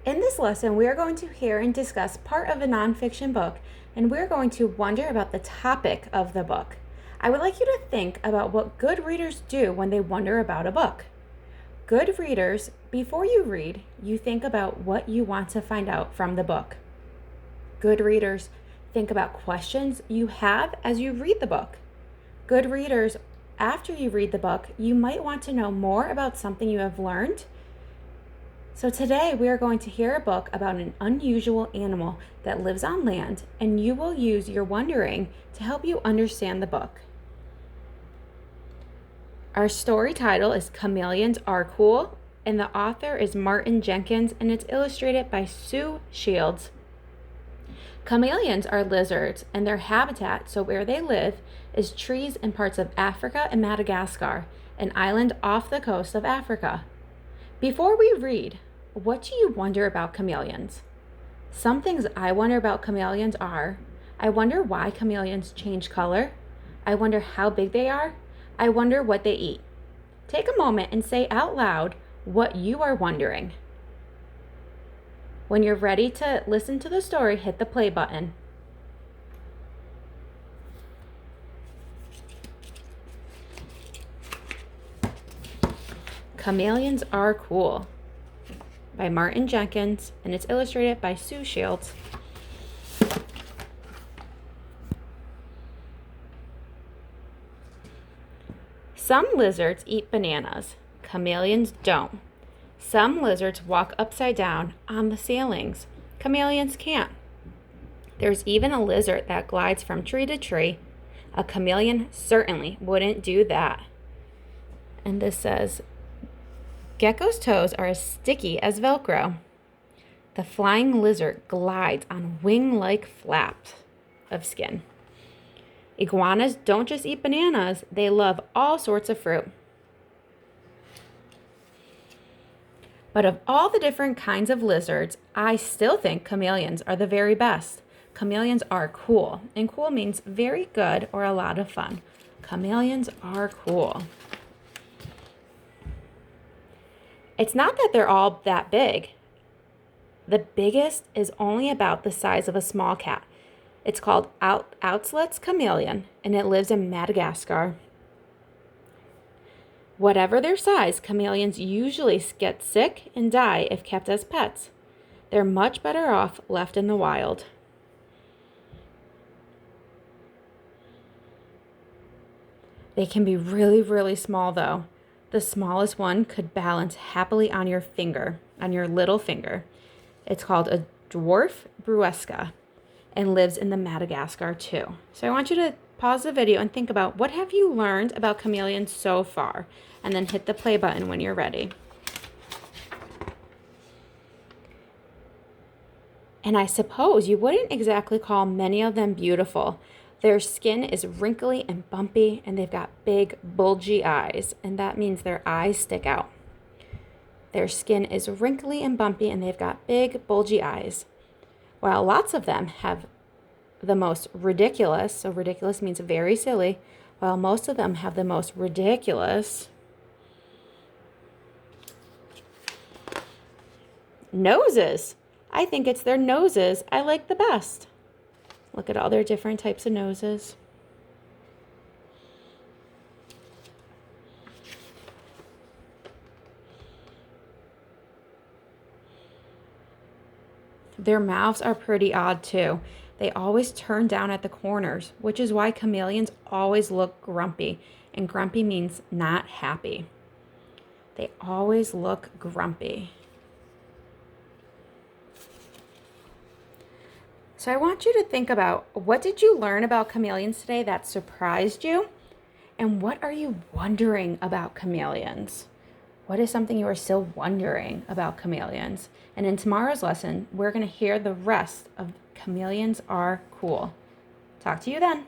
In this lesson, we are going to hear and discuss part of a nonfiction book, and we're going to wonder about the topic of the book. I would like you to think about what good readers do when they wonder about a book. Good readers, before you read, you think about what you want to find out from the book. Good readers think about questions you have as you read the book. Good readers, after you read the book, you might want to know more about something you have learned. So today we are going to hear a book about an unusual animal that lives on land, and you will use your wondering to help you understand the book. Our story title is Chameleons Are Cool, and the author is Martin Jenkins, and it's illustrated by Sue Shields. Chameleons are lizards, and their habitat, so where they live, is trees in parts of Africa and Madagascar, an island off the coast of Africa. Before we read, what do you wonder about chameleons? Some things I wonder about chameleons are, I wonder why chameleons change color. I wonder how big they are. I wonder what they eat. Take a moment and say out loud what you are wondering. When you're ready to listen to the story, hit the play button. Chameleons Are Cool by Martin Jenkins, and it's illustrated by Sue Shields. Some lizards eat bananas. Chameleons don't. Some lizards walk upside down on the ceilings. Chameleons can't. There's even a lizard that glides from tree to tree. A chameleon certainly wouldn't do that. And this says, Gecko's toes are as sticky as Velcro. The flying lizard glides on wing-like flaps of skin. Iguanas don't just eat bananas, they love all sorts of fruit. But of all the different kinds of lizards, I still think chameleons are the very best. Chameleons are cool, and cool means very good or a lot of fun. Chameleons are cool. It's not that they're all that big. The biggest is only about the size of a small cat. It's called Outslet's chameleon, and it lives in Madagascar. Whatever their size, chameleons usually get sick and die if kept as pets. They're much better off left in the wild. They can be really, really small, though. The smallest one could balance happily on your finger, on your little finger. It's called a dwarf bruesca and lives in the Madagascar too. So I want you to pause the video and think about what have you learned about chameleons so far, and then hit the play button when you're ready. And I suppose you wouldn't exactly call many of them beautiful. Their skin is wrinkly and bumpy, and they've got big, bulgy eyes, and that means their eyes stick out. Their skin is wrinkly and bumpy, and they've got big, bulgy eyes. While lots of them have the most ridiculous, so ridiculous means very silly, while most of them have the most ridiculous noses. I think it's their noses I like the best. Look at all their different types of noses. Their mouths are pretty odd too. They always turn down at the corners, which is why chameleons always look grumpy, and grumpy means not happy. They always look grumpy. So I want you to think about, what did you learn about chameleons today that surprised you? And what are you wondering about chameleons? What is something you are still wondering about chameleons? And in tomorrow's lesson, we're going to hear the rest of Chameleons Are Cool. Talk to you then.